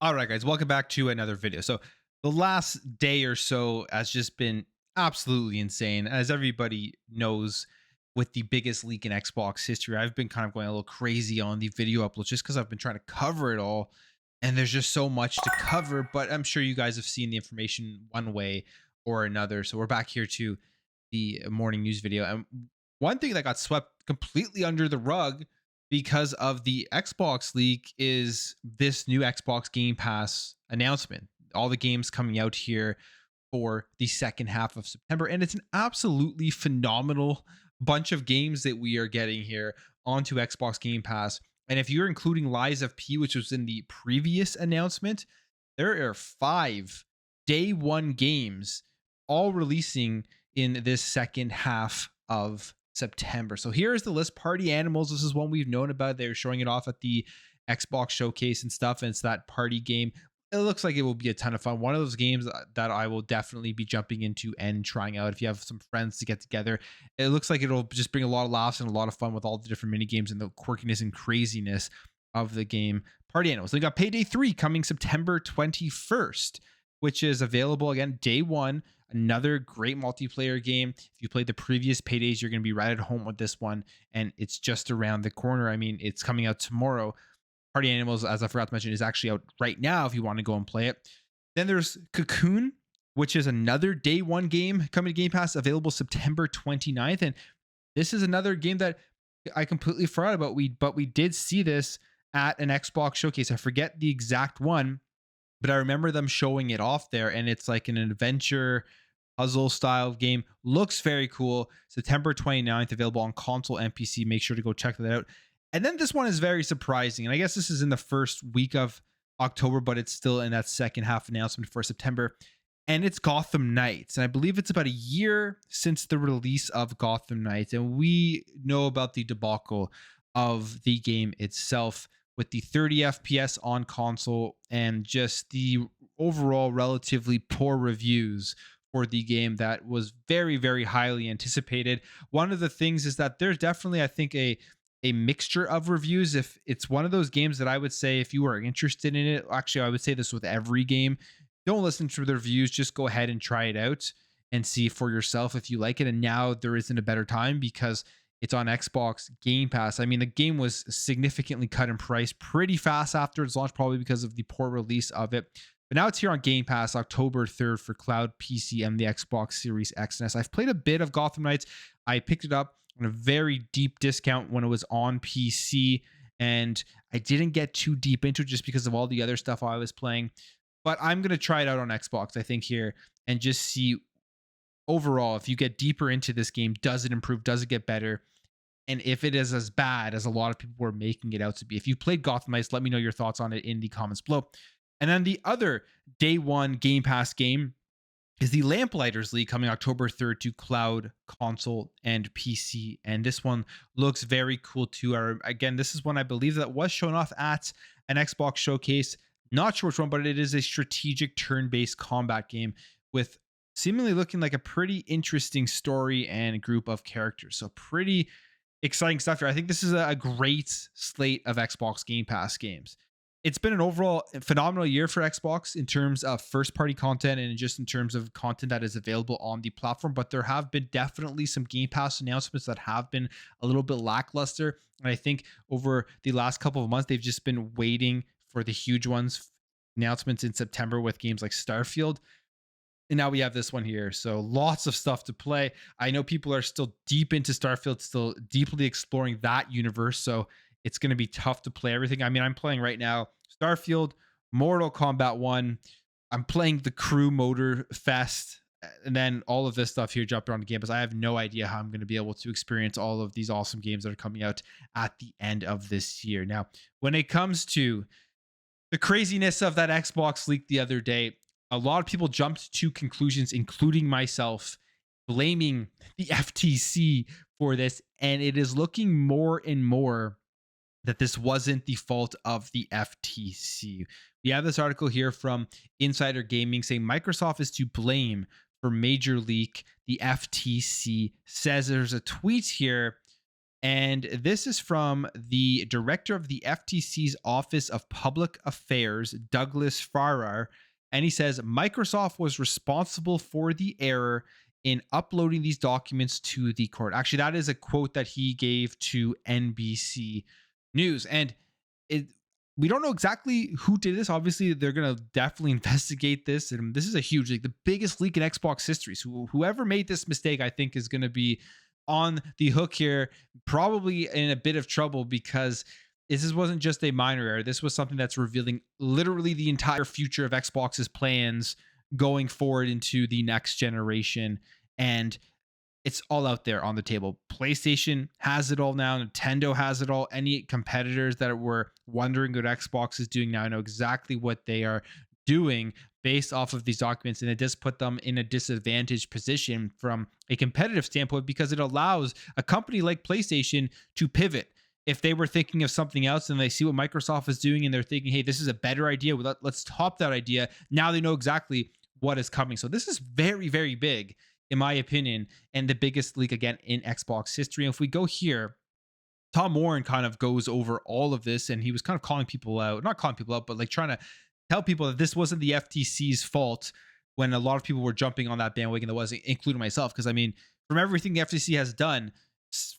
All right, guys, welcome back to another video. So, the last day or so has just been absolutely insane. As everybody knows, with the biggest leak in Xbox history, I've been kind of going a little crazy on the video uploads just because I've been trying to cover it all. And there's just so much to cover, but I'm sure you guys have seen the information one way or another. So, we're back here to the morning news video. And one thing that got swept completely under the rug because of the Xbox leak is this new Xbox Game Pass announcement. All the games coming out here for the second half of September. And it's an absolutely phenomenal bunch of games that we are getting here onto Xbox Game Pass. And if you're including Lies of P, which was in the previous announcement, there are 5 day 1 games all releasing in this second half of September. So here is the list. Party Animals. This is one we've known about. They're showing it off at the Xbox showcase and stuff. And it's that party game. It looks like it will be a ton of fun. One of those games that I will definitely be jumping into and trying out if you have some friends to get together. It looks like it'll just bring a lot of laughs and a lot of fun with all the different mini games and the quirkiness and craziness of the game. Party Animals. They got Payday 3 coming September 21st, which is available again day 1. Another great multiplayer game. If you played the previous Paydays, you're going to be right at home with this one, and it's just around the corner. I mean, it's coming out tomorrow. Party Animals, as I forgot to mention, is actually out right now if you want to go and play it. Then there's Cocoon, which is another day 1 game coming to Game Pass, available September 29th. And this is another game that I completely forgot about. But we did see this at an Xbox showcase. I forget the exact one, but I remember them showing it off there, and it's like an adventure puzzle style game. Looks very cool. September 29th, available on console and PC. Make sure to go check that out. And then this one is very surprising. And I guess this is in the first week of October, but it's still in that second half announcement for September. And it's Gotham Knights. And I believe it's about a year since the release of Gotham Knights. And we know about the debacle of the game itself with the 30 FPS on console and just the overall relatively poor reviews for the game that was very, very highly anticipated. One of the things is that there's definitely, I think, a mixture of reviews. If it's one of those games that I would say, if you are interested in it, actually, I would say this with every game, don't listen to the reviews, just go ahead and try it out and see for yourself if you like it. And now there isn't a better time because it's on Xbox Game Pass. I mean, the game was significantly cut in price pretty fast after its launch, probably because of the poor release of it. But now it's here on Game Pass, October 3rd for cloud, PC, and the Xbox Series X and S. I've played a bit of Gotham Knights. I picked it up on a very deep discount when it was on PC, and I didn't get too deep into it just because of all the other stuff I was playing. But I'm going to try it out on Xbox, I think, here, and just see overall, if you get deeper into this game, does it improve? Does it get better? And if it is as bad as a lot of people were making it out to be. If you played Gotham Knights, let me know your thoughts on it in the comments below. And then the other day 1 Game Pass game is the Lamplighters League coming October 3rd to cloud, console, and PC. And this one looks very cool too. Again, this is one I believe that was shown off at an Xbox showcase. Not sure which one, but it is a strategic turn-based combat game with seemingly looking like a pretty interesting story and group of characters. So pretty exciting stuff here. I think this is a great slate of Xbox Game Pass games. It's been an overall phenomenal year for Xbox in terms of first party content and just in terms of content that is available on the platform. But there have been definitely some Game Pass announcements that have been a little bit lackluster. And I think over the last couple of months, they've just been waiting for the huge ones, announcements in September with games like Starfield. And now we have this one here. So lots of stuff to play. I know people are still deep into Starfield, still deeply exploring that universe. So it's going to be tough to play everything. I mean, I'm playing right now Starfield, Mortal Kombat 1. I'm playing the Crew Motor Fest, and then all of this stuff here jumping on the campus. I have no idea how I'm going to be able to experience all of these awesome games that are coming out at the end of this year. Now, when it comes to the craziness of that Xbox leak the other day, a lot of people jumped to conclusions, including myself, blaming the FTC for this. And it is looking more and more that this wasn't the fault of the FTC. We have this article here from Insider Gaming saying Microsoft is to blame for major leak. The FTC says there's a tweet here And this is from the director of the FTC's Office of Public Affairs, Douglas Farrar. And he says Microsoft was responsible for the error in uploading these documents to the court. Actually, that is a quote that he gave to NBC News. And it we don't know exactly who did this. Obviously, they're gonna definitely investigate this, and this is a huge, like the biggest leak in Xbox history. So whoever made this mistake, I think, is gonna be on the hook here, probably in a bit of trouble because wasn't just a minor error. This was something that's revealing literally the entire future of Xbox's plans going forward into the next generation. And it's all out there on the table. PlayStation has it all now. Nintendo has it all. Any competitors that were wondering what Xbox is doing now know exactly what they are doing based off of these documents. And it does put them in a disadvantaged position from a competitive standpoint because it allows a company like PlayStation to pivot. If they were thinking of something else and they see what Microsoft is doing and they're thinking, hey, this is a better idea, let's top that idea. Now they know exactly what is coming. So this is very, very big in my opinion, and the biggest leak again in Xbox history. And if we go here, Tom Warren kind of goes over all of this, and he was kind of calling people out, not calling people out, but like trying to tell people that this wasn't the FTC's fault when a lot of people were jumping on that bandwagon that wasn't, including myself. Because I mean, from everything the FTC has done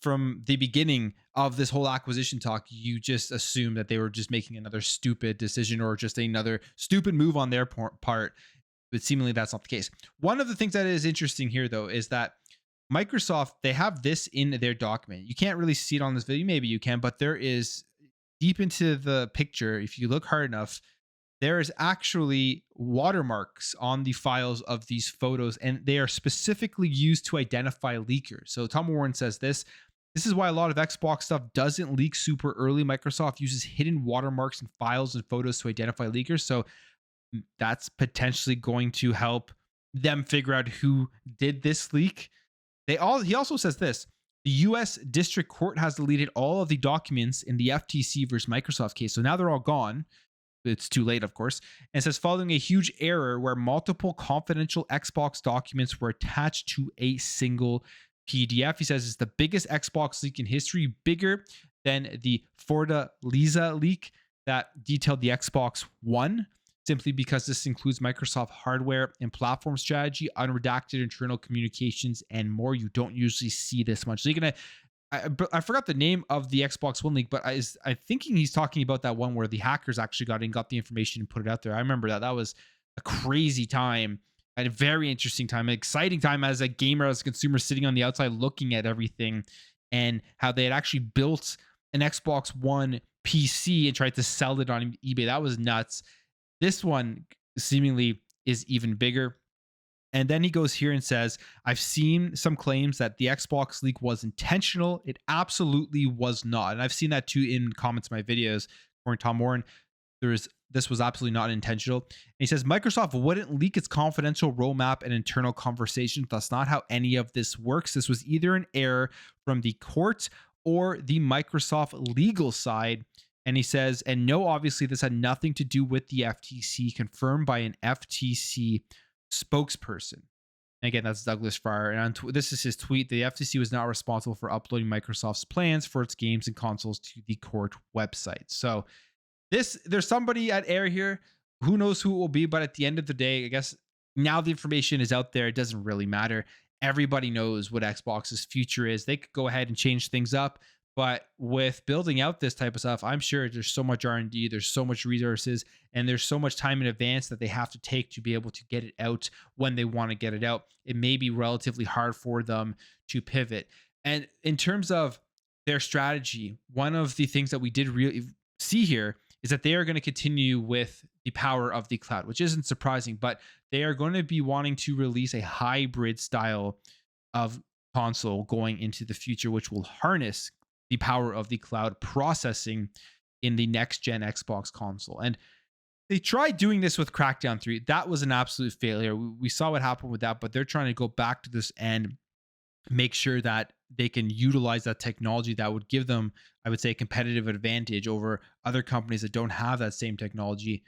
from the beginning of this whole acquisition talk, you just assume that they were just making another stupid decision or just another stupid move on their part, but seemingly that's not the case. One of the things that is interesting here, though, is that Microsoft, they have this in their document. You can't really see it on this video. Maybe you can, but there is deep into the picture. If you look hard enough, there is actually watermarks on the files of these photos, and they are specifically used to identify leakers. So Tom Warren says this. This is why a lot of Xbox stuff doesn't leak super early. Microsoft uses hidden watermarks in files and photos to identify leakers. So that's potentially going to help them figure out who did this leak. He also says this: the US District Court has deleted all of the documents in the FTC versus Microsoft case. So now they're all gone. It's too late, of course. And it says following a huge error where multiple confidential Xbox documents were attached to a single PDF. He says it's the biggest Xbox leak in history, bigger than the Fortaleza leak that detailed the Xbox One, simply because this includes Microsoft hardware and platform strategy, unredacted internal communications, and more. You don't usually see this much. So you're gonna, I forgot the name of the Xbox One leak, but I'm thinking he's talking about that one where the hackers actually got the information and put it out there. I remember that. That was a crazy time and a very interesting time, an exciting time as a gamer, as a consumer, sitting on the outside looking at everything and how they had actually built an Xbox One PC and tried to sell it on eBay. That was nuts. This one seemingly is even bigger. And then he goes here and says, I've seen some claims that the Xbox leak was intentional. It absolutely was not. And I've seen that too in comments of my videos. According to Tom Warren, this was absolutely not intentional. And he says Microsoft wouldn't leak its confidential roadmap and internal conversations. That's not how any of this works. This was either an error from the court or the Microsoft legal side. And he says, and no, obviously this had nothing to do with the FTC, confirmed by an FTC spokesperson. And again, that's Douglas Farrar. And this is his tweet. The FTC was not responsible for uploading Microsoft's plans for its games and consoles to the court website. So there's somebody at air here. Who knows who it will be? But at the end of the day, I guess now the information is out there. It doesn't really matter. Everybody knows what Xbox's future is. They could go ahead and change things up. But with building out this type of stuff, I'm sure there's so much R&D, there's so much resources, and there's so much time in advance that they have to take to be able to get it out when they want to get it out. It may be relatively hard for them to pivot. And in terms of their strategy, one of the things that we did really see here is that they are going to continue with the power of the cloud, which isn't surprising, but they are going to be wanting to release a hybrid style of console going into the future, which will harness the power of the cloud processing in the next gen Xbox console. And they tried doing this with Crackdown 3. That was an absolute failure. We saw what happened with that, but they're trying to go back to this and make sure that they can utilize that technology that would give them, I would say, a competitive advantage over other companies that don't have that same technology,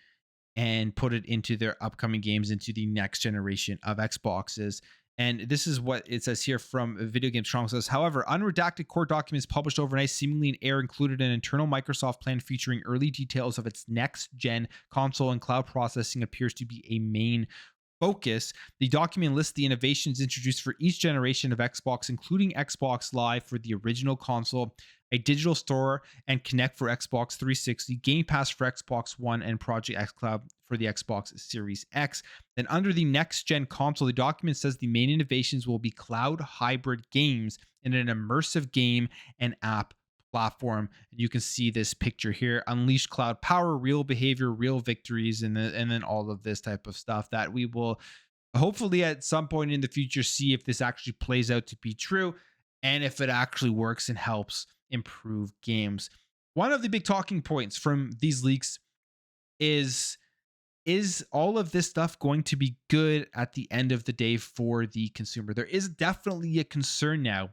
and put it into their upcoming games, into the next generation of Xboxes. And this is what it says here from Video Games Chronicle. Says, however, unredacted core documents published overnight, seemingly in air, included an internal Microsoft plan featuring early details of its next gen console, and cloud processing appears to be a main focus. The document lists the innovations introduced for each generation of Xbox, including Xbox Live for the original console, a digital store and Connect for Xbox 360, Game Pass for Xbox One, and Project X Cloud for the Xbox Series X. Then, under the next gen console, the document says the main innovations will be cloud hybrid games in an immersive game and app platform. And you can see this picture here: unleash cloud power, real behavior, real victories, and then all of this type of stuff that we will hopefully at some point in the future see if this actually plays out to be true and if it actually works and helps improve games. One of the big talking points from these leaks is all of this stuff going to be good at the end of the day for the consumer? There is definitely a concern now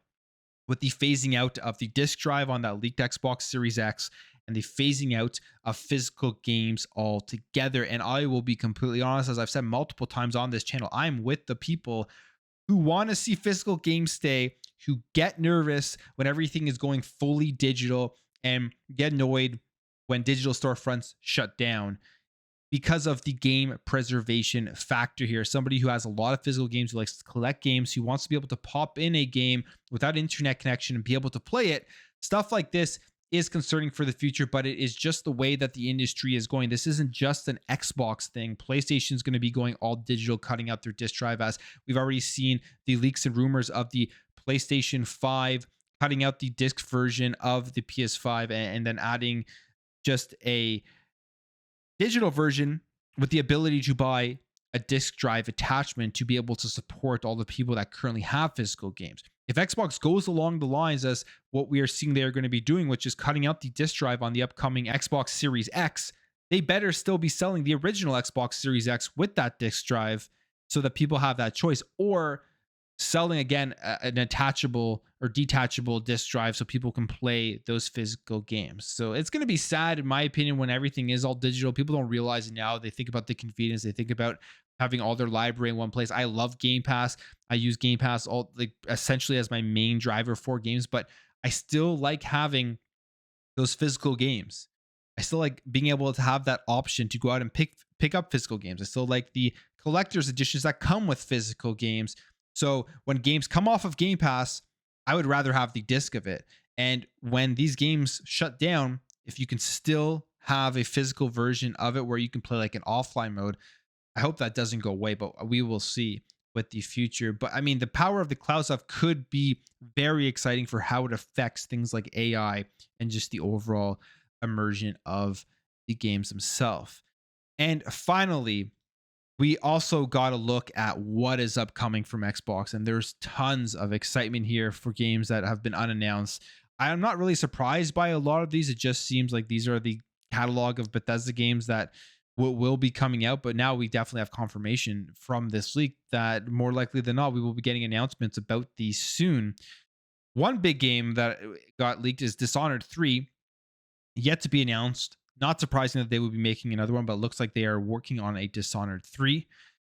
with the phasing out of the disk drive on that leaked Xbox Series X and the phasing out of physical games altogether. And I will be completely honest, as I've said multiple times on this channel, I'm with the people who want to see physical games stay, who get nervous when everything is going fully digital and get annoyed when digital storefronts shut down because of the game preservation factor here. Somebody who has a lot of physical games, who likes to collect games, who wants to be able to pop in a game without internet connection and be able to play it. Stuff like this is concerning for the future, but it is just the way that the industry is going. This isn't just an Xbox thing. PlayStation is going to be going all digital, cutting out their disk drive, as we've already seen the leaks and rumors of the PlayStation 5 cutting out the disc version of the PS5 and then adding just a digital version with the ability to buy a disk drive attachment to be able to support all the people that currently have physical games. If Xbox goes along the lines as what we are seeing they are going to be doing, which is cutting out the disk drive on the upcoming Xbox Series X, they better still be selling the original Xbox Series X with that disk drive so that people have that choice, or selling again an attachable or detachable disk drive so people can play those physical games. So it's going to be sad, in my opinion, when everything is all digital. People don't realize it now. They think about the convenience. They think about having all their library in one place. I love Game Pass. I use Game Pass all like essentially as my main driver for games, but I still like having those physical games. I still like being able to have that option to go out and pick up physical games. I still like the collector's editions that come with physical games. So when games come off of Game Pass, I would rather have the disc of it. And when these games shut down, if you can still have a physical version of it where you can play like an offline mode, I hope that doesn't go away, but we will see with the future. But I mean, the power of the cloud stuff could be very exciting for how it affects things like AI and just the overall immersion of the games themselves. And finally, we also got to look at what is upcoming from Xbox, and there's tons of excitement here for games that have been unannounced. I am not really surprised by a lot of these. It just seems like these are the catalog of Bethesda games that will be coming out, but now we definitely have confirmation from this leak that more likely than not, we will be getting announcements about these soon. One big game that got leaked is Dishonored 3, yet to be announced. Not surprising that they would be making another one, but it looks like they are working on a Dishonored 3.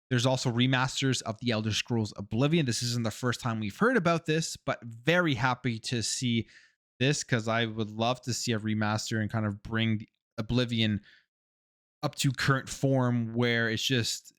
There's also remasters of The Elder Scrolls Oblivion. This isn't the first time we've heard about this, but very happy to see this because I would love to see a remaster and kind of bring Oblivion up to current form where it's just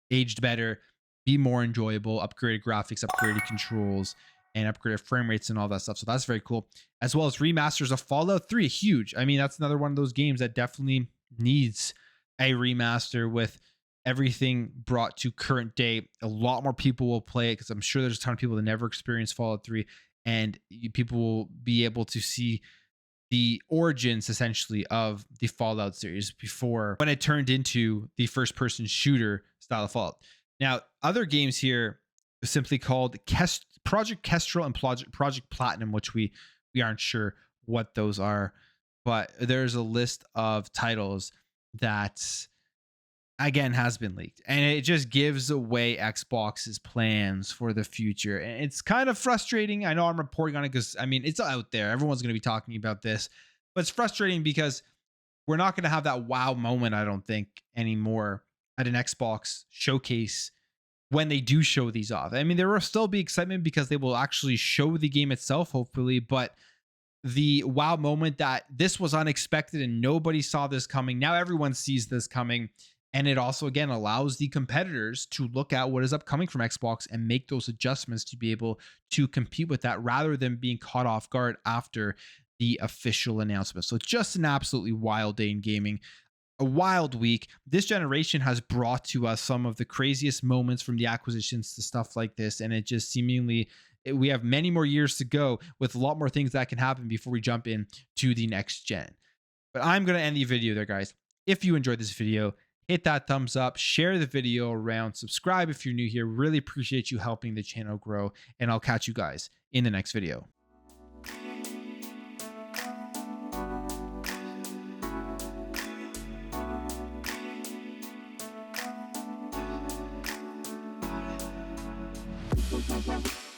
aged better, be more enjoyable, upgraded graphics, upgraded controls, and upgraded frame rates and all that stuff. So that's very cool. As well as remasters of Fallout 3, huge. I mean, that's another one of those games that definitely needs a remaster with everything brought to current day. A lot more people will play it because I'm sure there's a ton of people that never experienced Fallout 3, and people will be able to see the origins essentially of the Fallout series before when it turned into the first person shooter style of Fallout. Now, other games here are simply called Project Kestrel and Project Platinum, which we aren't sure what those are, but there's a list of titles that again has been leaked, and it just gives away Xbox's plans for the future. And it's kind of frustrating. I know I'm reporting on it because I mean it's out there, everyone's going to be talking about this, but it's frustrating because we're not going to have that wow moment, I don't think, anymore at an Xbox showcase when they do show these off. I mean, there will still be excitement because they will actually show the game itself, hopefully, but the wow moment that this was unexpected and nobody saw this coming. Now everyone sees this coming. And it also, again, allows the competitors to look at what is upcoming from Xbox and make those adjustments to be able to compete with that rather than being caught off guard after the official announcement. So just an absolutely wild day in gaming, a wild week. This generation has brought to us some of the craziest moments from the acquisitions to stuff like this. And it just seemingly, we have many more years to go with a lot more things that can happen before we jump in to the next gen. But I'm going to end the video there, guys. If you enjoyed this video, hit that thumbs up, share the video around, subscribe if you're new here. Really appreciate you helping the channel grow. And I'll catch you guys in the next video. We'll be right back.